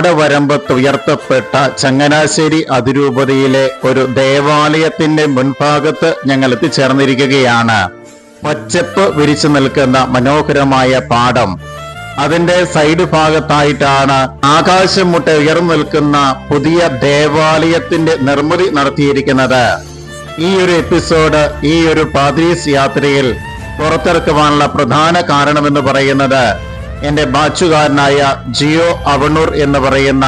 പാടവരമ്പത്ത് ഉയർത്തപ്പെട്ട ചങ്ങനാശ്ശേരി അതിരൂപതയിലെ ഒരു ദേവാലയത്തിന്റെ മുൻഭാഗത്ത് ഞങ്ങൾ എത്തിച്ചേർന്നിരിക്കുകയാണ്. പച്ചപ്പ് വിരിച്ചു നിൽക്കുന്ന മനോഹരമായ പാടം, അതിന്റെ സൈഡ് ഭാഗത്തായിട്ടാണ് ആകാശം മുട്ടെ ഉയർന്നു നിൽക്കുന്ന പുതിയ ദേവാലയത്തിന്റെ നിർമ്മിതി നടത്തിയിരിക്കുന്നത്. ഈ ഒരു എപ്പിസോഡ്, ഈ ഒരു പാദ്രീസ് യാത്രയിൽ പുറത്തിറക്കുവാനുള്ള പ്രധാന കാരണമെന്ന് പറയുന്നത് എന്റെ ബാച്ചുകാരനായ ജിയോ അവണൂർ എന്ന് പറയുന്ന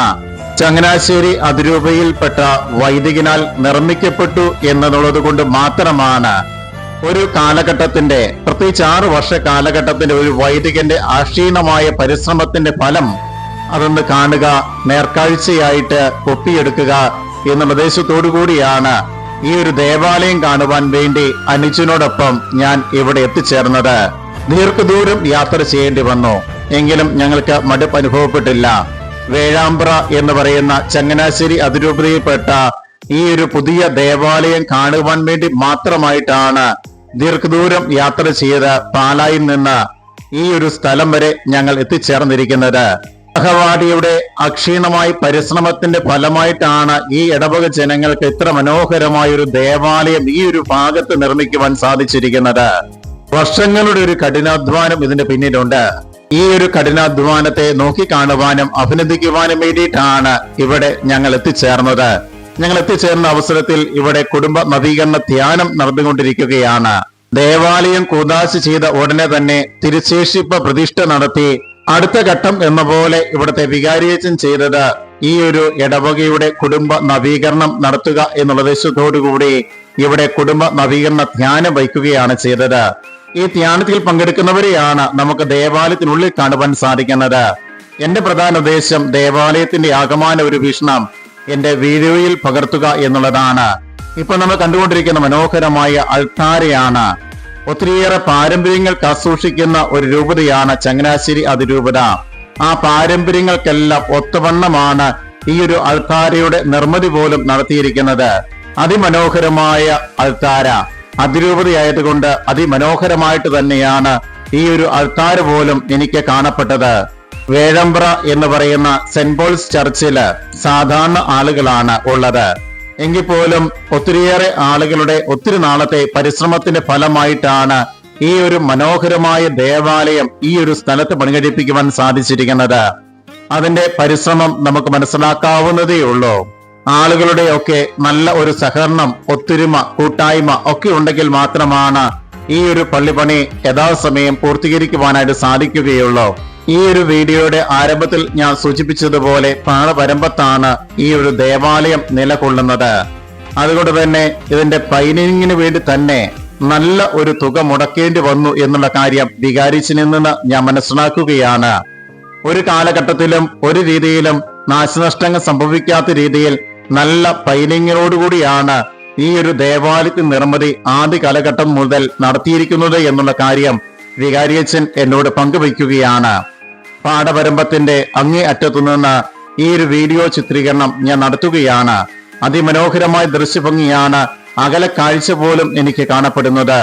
ചങ്ങനാശ്ശേരി അതിരൂപയിൽപ്പെട്ട വൈദികനാൽ നിർമ്മിക്കപ്പെട്ടു എന്നുള്ളത് കൊണ്ട് മാത്രമാണ്. ഒരു കാലഘട്ടത്തിന്റെ, പ്രത്യേകിച്ച് 6 വർഷ കാലഘട്ടത്തിന്റെ ഒരു വൈദികന്റെ അക്ഷീണമായ പരിശ്രമത്തിന്റെ ഫലം അതൊന്ന് കാണുക, നേർക്കാഴ്ചയായിട്ട് ഒപ്പിയെടുക്കുക എന്ന ഉദ്ദേശത്തോടു കൂടിയാണ് ഈ ഒരു ദേവാലയം കാണുവാൻ വേണ്ടി അനുജനോടൊപ്പം ഞാൻ ഇവിടെ എത്തിച്ചേർന്നത്. ദീർഘദൂരം യാത്ര ചെയ്യേണ്ടി വന്നു, എങ്കിലും ഞങ്ങൾക്ക് മടുപ്പ് അനുഭവപ്പെട്ടില്ല. വേഴാമ്പ്ര എന്ന് പറയുന്ന ചങ്ങനാശ്ശേരി അതിരൂപതയിൽപ്പെട്ട ഈ ഒരു പുതിയ ദേവാലയം കാണുവാൻ വേണ്ടി മാത്രമായിട്ടാണ് ദീർഘദൂരം യാത്ര ചെയ്ത് പാലായിൽ നിന്ന് ഈ ഒരു സ്ഥലം വരെ ഞങ്ങൾ എത്തിച്ചേർന്നിരിക്കുന്നത്. സഹവാടിയുടെ അക്ഷീണമായ പരിശ്രമത്തിന്റെ ഫലമായിട്ടാണ് ഈ ഇടവക ജനങ്ങൾക്ക് ഇത്ര മനോഹരമായ ഒരു ദേവാലയം ഈ ഒരു ഭാഗത്ത് നിർമ്മിക്കുവാൻ സാധിച്ചിരിക്കുന്നത്. വർഷങ്ങളുടെ ഒരു കഠിനാധ്വാനം ഇതിന്റെ പിന്നിലുണ്ട്. ഈ ഒരു കഠിനാധ്വാനത്തെ നോക്കിക്കാണുവാനും അഭിനന്ദിക്കുവാനും വേണ്ടിയിട്ടാണ് ഇവിടെ ഞങ്ങൾ എത്തിച്ചേർന്നത്. ഞങ്ങൾ എത്തിച്ചേർന്ന അവസരത്തിൽ ഇവിടെ കുടുംബ നവീകരണ ധ്യാനം നടന്നുകൊണ്ടിരിക്കുകയാണ്. ദേവാലയം കൂദാശ ചെയ്ത ഉടനെ തന്നെ തിരുശേഷിപ്പ് പ്രതിഷ്ഠ നടത്തി അടുത്ത ഘട്ടം എന്ന പോലെ ഇവിടുത്തെ വികാരിയച്ചൻ ചെയ്തത് ഈ ഒരു ഇടവകയുടെ കുടുംബ നവീകരണം നടത്തുക എന്നുള്ള ഉദ്ദേശത്തോടുകൂടി ഇവിടെ കുടുംബ നവീകരണ ധ്യാനം വയ്ക്കുകയാണ് ചെയ്തത്. ഈ ധ്യാനത്തിൽ പങ്കെടുക്കുന്നവരെയാണ് നമുക്ക് ദേവാലയത്തിനുള്ളിൽ കാണുവാൻ സാധിക്കുന്നത്. എന്റെ പ്രധാന ഉദ്ദേശം ദേവാലയത്തിന്റെ ആകമാന ഒരു വീക്ഷണം എന്റെ വീഡിയോയിൽ പകർത്തുക എന്നുള്ളതാണ്. ഇപ്പൊ നമ്മൾ കണ്ടുകൊണ്ടിരിക്കുന്ന മനോഹരമായ അൾത്താരയാണ്. ഒത്തിരിയേറെ പാരമ്പര്യങ്ങൾ കാസൂക്ഷിക്കുന്ന ഒരു രൂപതയാണ് ചങ്ങനാശ്ശേരി അതിരൂപത. ആ പാരമ്പര്യങ്ങൾക്കെല്ലാം ഒത്തവണ്ണമാണ് ഈ ഒരു അൾത്താരയുടെ നിർമ്മിതി പോലും നടത്തിയിരിക്കുന്നത്. അതിമനോഹരമായ അൾത്താര, അതിരൂപതയായതുകൊണ്ട് അതിമനോഹരമായിട്ട് തന്നെയാണ് ഈ ഒരു അൾത്താര പോലും എനിക്ക് കാണപ്പെട്ടത്. വേഴമ്പ്ര എന്ന് പറയുന്ന സെന്റ് പോൾസ് ചർച്ചില് സാധാരണ ആളുകളാണ് ഉള്ളത്. എങ്കിൽ പോലും ഒത്തിരിയേറെ ആളുകളുടെ ഒത്തിരി നാളത്തെ പരിശ്രമത്തിന്റെ ഫലമായിട്ടാണ് ഈ ഒരു മനോഹരമായ ദേവാലയം ഈ ഒരു സ്ഥലത്ത് പണികഴിപ്പിക്കുവാൻ സാധിച്ചിരിക്കുന്നത്. അതിന്റെ പരിശ്രമം നമുക്ക് മനസ്സിലാക്കാവുന്നതേ ഉള്ളൂ. ആളുകളുടെയൊക്കെ നല്ല ഒരു സഹകരണം, ഒത്തൊരുമ, കൂട്ടായ്മ ഒക്കെ ഉണ്ടെങ്കിൽ മാത്രമാണ് ഈ ഒരു പള്ളിപ്പണി യഥാസമയം പൂർത്തീകരിക്കുവാനായിട്ട് സാധിക്കുകയുള്ളൂ. ഈ ഒരു വീഡിയോയുടെ ആരംഭത്തിൽ ഞാൻ സൂചിപ്പിച്ചതുപോലെ പാടവരമ്പത്താണ് ഈ ഒരു ദേവാലയം നിലകൊള്ളുന്നത്. അതുകൊണ്ട് തന്നെ ഇതിന്റെ പൈനിങ്ങിന് വേണ്ടി തന്നെ നല്ല ഒരു തുക മുടക്കേണ്ടി വന്നു എന്നുള്ള കാര്യം വികാരിച്ചിൽ നിന്ന് ഞാൻ മനസ്സിലാക്കുകയാണ്. ഒരു കാലഘട്ടത്തിലും ഒരു രീതിയിലും നാശനഷ്ടങ്ങൾ സംഭവിക്കാത്ത രീതിയിൽ നല്ല പൈനിങ്ങിനോടുകൂടിയാണ് ഈ ഒരു ദേവാലയത്തിന്റെ നിർമ്മിതി ആദ്യ കാലഘട്ടം മുതൽ നടത്തിയിരിക്കുന്നത് എന്നുള്ള കാര്യം വികാരിയച്ചൻ എന്നോട് പങ്കുവയ്ക്കുകയാണ്. പാടവരമ്പത്തിന്റെ അങ്ങേ അറ്റത്തുനിന്ന് ഈ ഒരു വീഡിയോ ചിത്രീകരണം ഞാൻ നടത്തുകയാണ്. അതിമനോഹരമായ ദൃശ്യഭംഗിയാണ്. അകലെ കാഴ്ച പോലും എനിക്ക് കാണപ്പെടുന്നത്.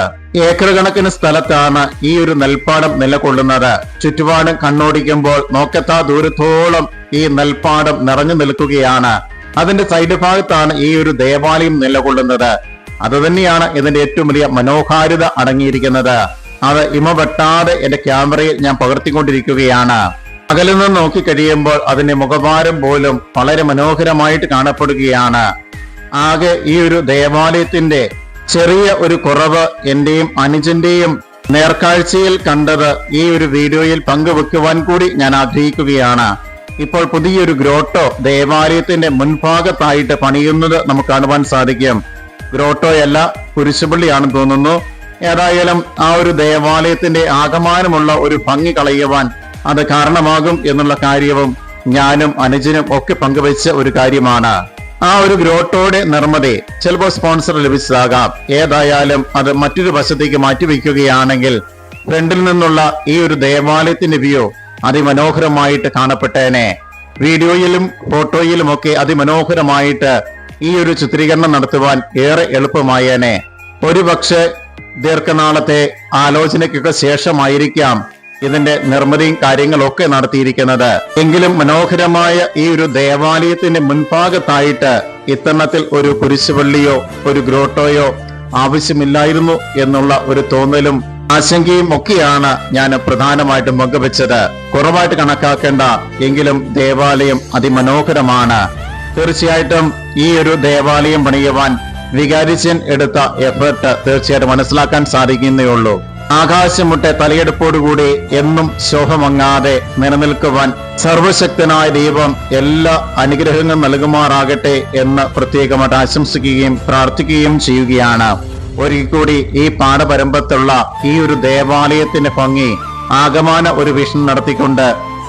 ഏക്കർ കണക്കിന് സ്ഥലത്താണ് ഈ ഒരു നെൽപ്പാടം നിലകൊള്ളുന്നത്. ചുറ്റുപാടും കണ്ണോടിക്കുമ്പോൾ നോക്കത്താ ദൂരത്തോളം ഈ നെൽപ്പാടം നിറഞ്ഞു നിൽക്കുകയാണ്. അതിന്റെ സൈഡ് ഭാഗത്താണ് ഈ ഒരു ദേവാലയം നിലകൊള്ളുന്നത്. അതുതന്നെയാണ് ഇതിന്റെ ഏറ്റവും വലിയ മനോഹാരിത അടങ്ങിയിരിക്കുന്നത്. അത് ഇമവെട്ടാതെ എന്റെ ക്യാമറയിൽ ഞാൻ പകർത്തിക്കൊണ്ടിരിക്കുകയാണ്. അകലിൽ നിന്ന് നോക്കി കഴിയുമ്പോൾ അതിന്റെ മുഖഭാരം പോലും വളരെ മനോഹരമായിട്ട് കാണപ്പെടുകയാണ്. ആകെ ഈ ഒരു ദേവാലയത്തിന്റെ ചെറിയ ഒരു കുറവ് എന്റെയും അനുജന്റെയും നേർക്കാഴ്ചയിൽ കണ്ടത് ഈ ഒരു വീഡിയോയിൽ പങ്കുവെക്കുവാൻ കൂടി ഞാൻ ആഗ്രഹിക്കുകയാണ്. ഇപ്പോൾ പുതിയൊരു ഗ്രോട്ടോ ദേവാലയത്തിന്റെ മുൻഭാഗത്തായിട്ട് പണിയുന്നത് നമുക്ക് കാണുവാൻ സാധിക്കും. ഗ്രോട്ടോയല്ല, കുരിശുപള്ളിയാണെന്ന് തോന്നുന്നു. ഏതായാലും ആ ഒരു ദേവാലയത്തിന്റെ ആകമാനമുള്ള ഒരു ഭംഗി കളയുവാൻ അത് കാരണമാകും എന്നുള്ള കാര്യവും ഞാനും അനുജനും ഒക്കെ പങ്കുവെച്ച ഒരു കാര്യമാണ്. ആ ഒരു ഗ്രോട്ടോയുടെ നിർമ്മിതി ചിലപ്പോൾ സ്പോൺസർ ലഭിച്ചതാകാം. ഏതായാലും അത് മറ്റൊരു വശത്തേക്ക് മാറ്റിവെക്കുകയാണെങ്കിൽ ഫ്രണ്ടിൽ നിന്നുള്ള ഈ ഒരു ദേവാലയത്തിന്റെ വ്യൂ അതിമനോഹരമായിട്ട് കാണപ്പെട്ടേനെ. വീഡിയോയിലും ഫോട്ടോയിലും ഒക്കെ അതിമനോഹരമായിട്ട് ഈ ഒരു ചിത്രീകരണം നടത്തുവാൻ ഏറെ എളുപ്പമായേനെ. ഒരുപക്ഷെ ദീർഘനാളത്തെ ആലോചനയ്ക്കൊക്കെ ശേഷമായിരിക്കാം ഇതിന്റെ നിർമ്മിതിയും കാര്യങ്ങളൊക്കെ നടത്തിയിരിക്കുന്നത്. എങ്കിലും മനോഹരമായ ഈ ഒരു ദേവാലയത്തിന്റെ മുൻഭാഗത്തായിട്ട് ഇത്തരണത്തിൽ ഒരു കുരിശുപള്ളിയോ ഒരു ഗ്രോട്ടോയോ ആവശ്യമില്ലായിരുന്നു എന്നുള്ള ഒരു തോന്നലും ആശങ്കയും ഒക്കെയാണ് ഞാൻ പ്രധാനമായിട്ടും പങ്കുവെച്ചത്. കുറവായിട്ട് കണക്കാക്കേണ്ട, എങ്കിലും ദേവാലയം അതിമനോഹരമാണ്. തീർച്ചയായിട്ടും ഈ ഒരു ദേവാലയം പണിയുവാൻ വികാരിച്ചൻ എടുത്ത എഫേർട്ട് തീർച്ചയായിട്ടും മനസ്സിലാക്കാൻ സാധിക്കുന്നേ ഉള്ളൂ. ആകാശമുട്ടെ തലയെടുപ്പോടുകൂടി എന്നും ശോഭമങ്ങാതെ നിലനിൽക്കുവാൻ സർവശക്തനായ ദൈവം എല്ലാ അനുഗ്രഹങ്ങളും നൽകുമാറാകട്ടെ എന്ന് പ്രത്യേകമായിട്ട് ആശംസിക്കുകയും പ്രാർത്ഥിക്കുകയും ചെയ്യുകയാണ്. ഒരിക്കൽ കൂടി ഈ പാഠപരമ്പത്തുള്ള ഈ ഒരു ദേവാലയത്തിന്റെ ഭംഗി ആകമാന ഒരു വിഷൻ നടത്തിക്കൊണ്ട്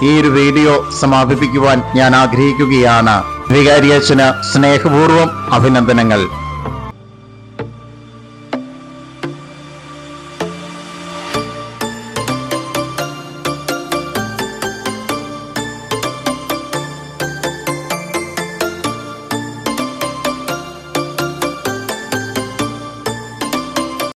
ഈ ഒരു വീഡിയോ സമാപിപ്പിക്കുവാൻ ഞാൻ ആഗ്രഹിക്കുകയാണ്. വികാരിയച്ഛന് സ്നേഹപൂർവ്വം അഭിനന്ദനങ്ങൾ.